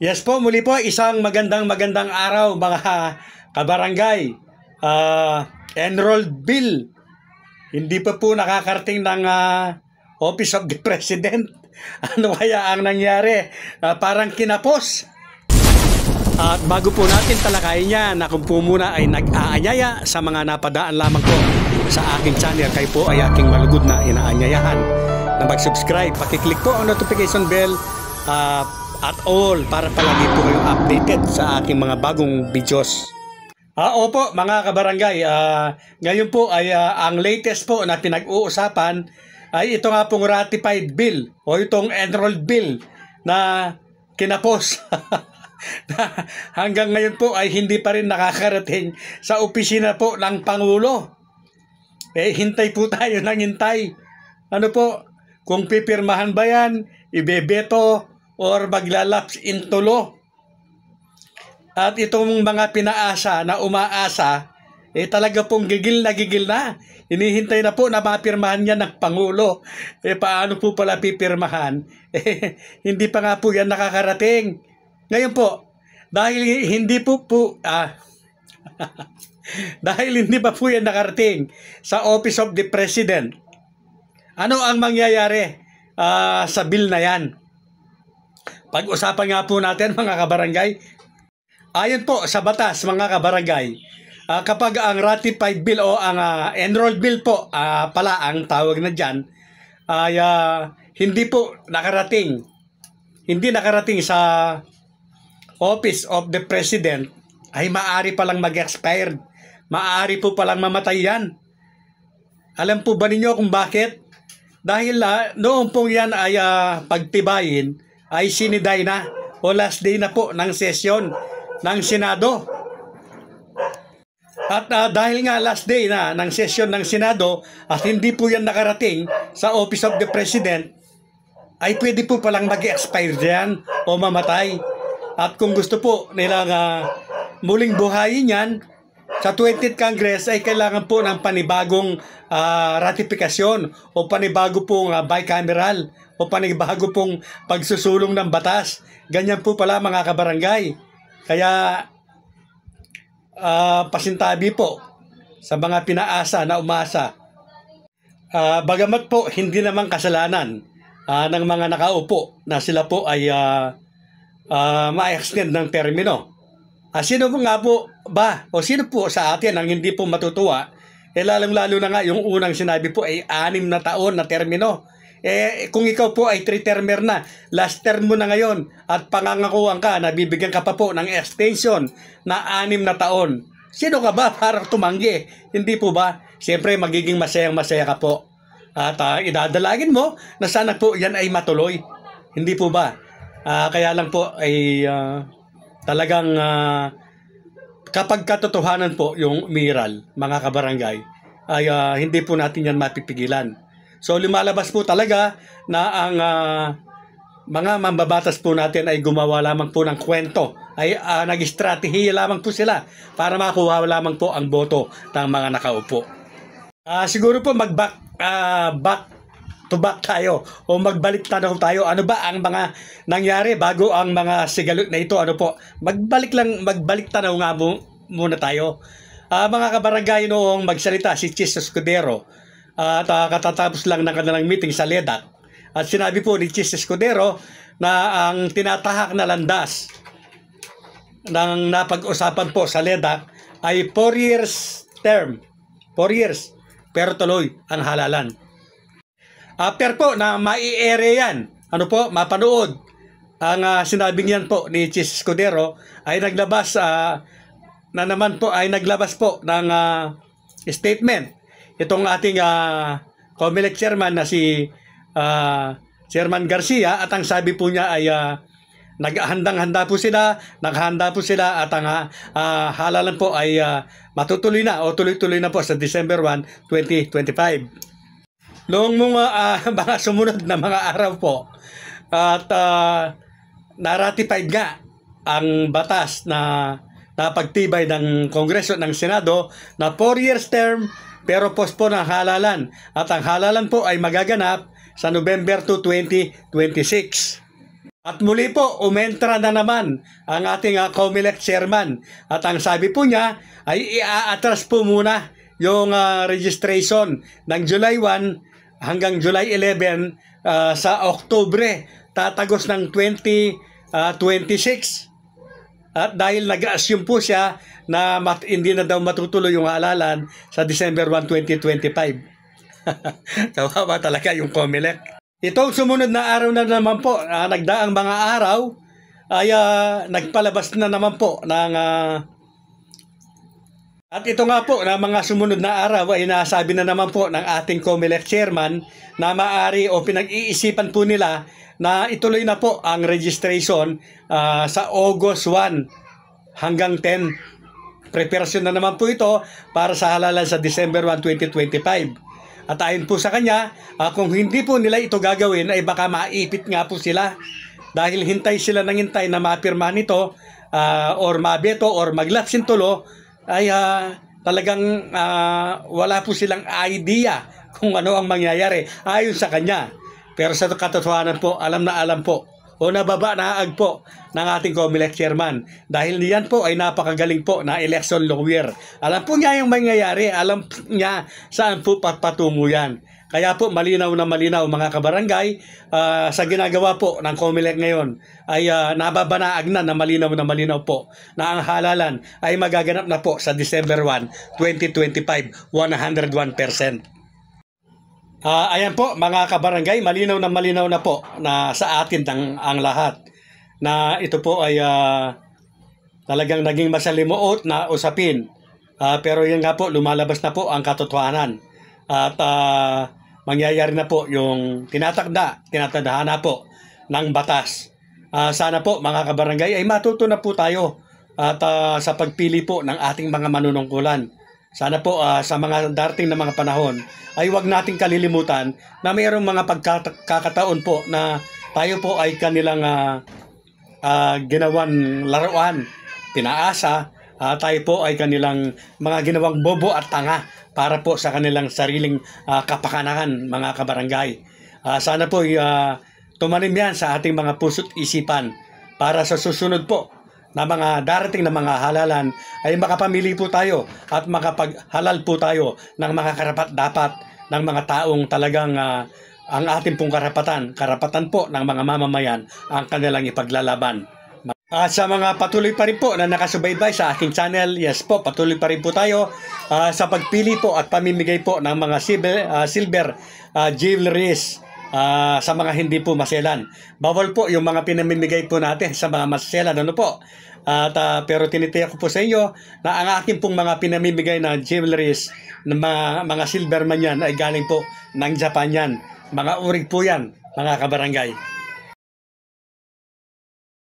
Yes po, muli po isang magandang araw mga kabarangay. Enrolled bill. Hindi pa po nakakarating ng Office of the President. Ano kaya ang nangyari? Parang kinapos. At bago po natin talakayin yan, ako po muna ay nag-aanyaya sa mga napadaan lamang po sa aking channel. Kayo po ay aking malugod na inaanyayahan na mag-subscribe. Pakiclick po ang notification bell at all para palagi po kayong updated sa aking mga bagong videos. Opo mga kabarangay, ngayon po ay ang latest po na pinag-uusapan ay ito nga pong ratified bill o itong enrolled bill na kinapos. Hanggang ngayon po ay hindi pa rin nakakarating sa opisina po ng Pangulo. Hintay po tayo ng hintay. Ano po, kung pipirmahan ba yan, ibebeto, or maglalaps into law. At itong mga pinaasa na umaasa, talaga pong gigil na. Hinihintay na po na mapirmahan yan ng Pangulo. Paano po pala pipirmahan? Hindi pa nga po yan nakakarating. Ngayon po, dahil hindi dahil hindi pa po yan nakarating sa Office of the President, ano ang mangyayari sa bill na yan? Pag-usapan nga po natin mga kabarangay. Ayon po sa batas mga kabarangay, kapag ang ratified bill o ang enrolled bill po pala ang tawag na dyan, ay hindi nakarating sa Office of the President, ay maaari palang mag-expired. Maaari po palang mamatay yan. Alam po ba ninyo kung bakit? Dahil noong pong yan ay pagtibayin, ay siniday na o last day na po ng sesyon ng Senado. At dahil nga last day na ng sesyon ng Senado at hindi po yan nakarating sa Office of the President, ay pwede po palang mag-expire yan o mamatay. At kung gusto po nilang muling buhayin yan, sa 20th Congress ay kailangan po ng panibagong ratifikasyon o panibago pong bicameral o panibago pong pagsusulong ng batas. Ganyan po pala mga kabarangay. Kaya pasintabi po sa mga pinaasa na umasa. Bagamat po hindi naman kasalanan ng mga nakaupo na sila po ay ma-extend ng termino. Sino po nga po ba o sino po sa atin ang hindi po matutuwa? Lalong-lalo na nga yung unang sinabi po ay 6 na taon na termino. Kung ikaw po ay 3-termer na, last term mo na ngayon at pangangakuan ka na bibigyan ka pa po ng extension na 6 na taon. Sino ka ba para tumanggi? Hindi po ba? Siyempre magiging masayang-masaya ka po. At idadalagin mo na sana po yan ay matuloy. Hindi po ba? Kaya lang po ay talagang kapag katotohanan po yung umiral, mga kabarangay, ay hindi po natin yan mapipigilan. So lumalabas po talaga na ang mga mambabatas po natin ay gumawa lamang po ng kwento, ay nag-strategiya lamang po sila para makuha lamang po ang boto ng mga nakaupo. Siguro po back to back tayo o magbalik tanaw tayo. Ano ba ang mga nangyari bago ang mga sigalot na ito? Ano po? Magbalik tanaw nga muna tayo. Mga kabarangay, noong magsalita si Chis Escudero at katatapos lang ng kanilang meeting sa LEDAC, at sinabi po ni Chis Escudero na ang tinatahak na landas ng napag-usapan po sa LEDAC ay 4 years term. 4 years. Pero tuloy ang halalan. After po na mai-ere yan, mapanood ang sinabi niyan po ni Chis Escudero, ay naglabas po ng statement itong ating COMELEC chairman na si Chairman Garcia, at ang sabi po niya ay naghanda po sila at ang halalan po ay matutuloy na o tuloy-tuloy na po sa December 1, 2025. Noong mga sumunod na mga araw po at na-ratified nga ang batas na napagtibay ng Kongreso ng Senado na 4 years term pero postpone ang halalan, at ang halalan po ay magaganap sa November 2, 2026. At muli po, umentra na naman ang ating COMELEC chairman. At ang sabi po niya ay i-atras po muna yung registration ng July 1 hanggang July 11 sa Oktubre. Tatagos ng 2026. At dahil nag-assume po siya na hindi na daw matutuloy yung halalan sa December 1, 2025. Kawawa talaga yung COMELEC. Itong sumunod na araw na naman po, nagdaang mga araw, ay nagpalabas na naman po ng... at ito nga po, na mga sumunod na araw ay nasabi na naman po ng ating COMELEC chairman na maaari o pinag-iisipan po nila na ituloy na po ang registration sa August 1 hanggang 10. Preparasyon na naman po ito para sa halalan sa December 1, 2025. At ayon po sa kanya, kung hindi po nila ito gagawin ay baka maipit nga po sila. Dahil hintay sila ng hintay na mapirmahan ito or mabeto or maglapsin tulo ay talagang wala po silang idea kung ano ang mangyayari ayon sa kanya. Pero sa katotohanan po, alam na alam po o nababa na ag po ng ating COMELEC chairman. Dahil niyan po ay napakagaling po na election lawyer. Alam po niya yung mangyayari, alam niya saan po patungo yan. Kaya po malinaw na malinaw mga kabarangay, sa ginagawa po ng COMELEC ngayon ay nababanaag na malinaw po na ang halalan ay magaganap na po sa December 1, 2025, 101%. Ayan po mga kabarangay, malinaw na po na sa atin ang lahat na ito po ay talagang naging masalimuot na usapin. Pero yan nga po, lumalabas na po ang katotohanan at mangyayari na po yung tinatadahan na po ng batas. Sana po mga kabarangay ay matuto na po tayo at sa pagpili po ng ating mga manunungkulan. Sana po sa mga darating na mga panahon ay huwag nating kalilimutan na mayroong mga pagkakataon po na tayo po ay kanilang ginawan laruan, pinaasa, tayo po ay kanilang mga ginawang bobo at tanga para po sa kanilang sariling kapakanahan mga kabarangay. Sana po tumanim yan sa ating mga puso't isipan para sa susunod po na mga darating na mga halalan ay makapamili po tayo at makapaghalal po tayo ng mga karapat-dapat ng mga taong talagang ang ating pong karapatan po ng mga mamamayan ang kanilang ipaglalaban. At sa mga patuloy pa rin po na nakasubaybay sa aking channel, yes po, patuloy pa rin po tayo sa pagpili po at pamimigay po ng mga silver jewelries sa mga hindi po maselan. Bawal po yung mga pinamimigay po natin sa mga maselan, ano po. At pero tinitiyak ko po sa inyo na ang aking pong mga pinamimigay na jewelries ng mga silver man yan ay galing po ng Japan yan. Mga urig po yan, mga kabarangay.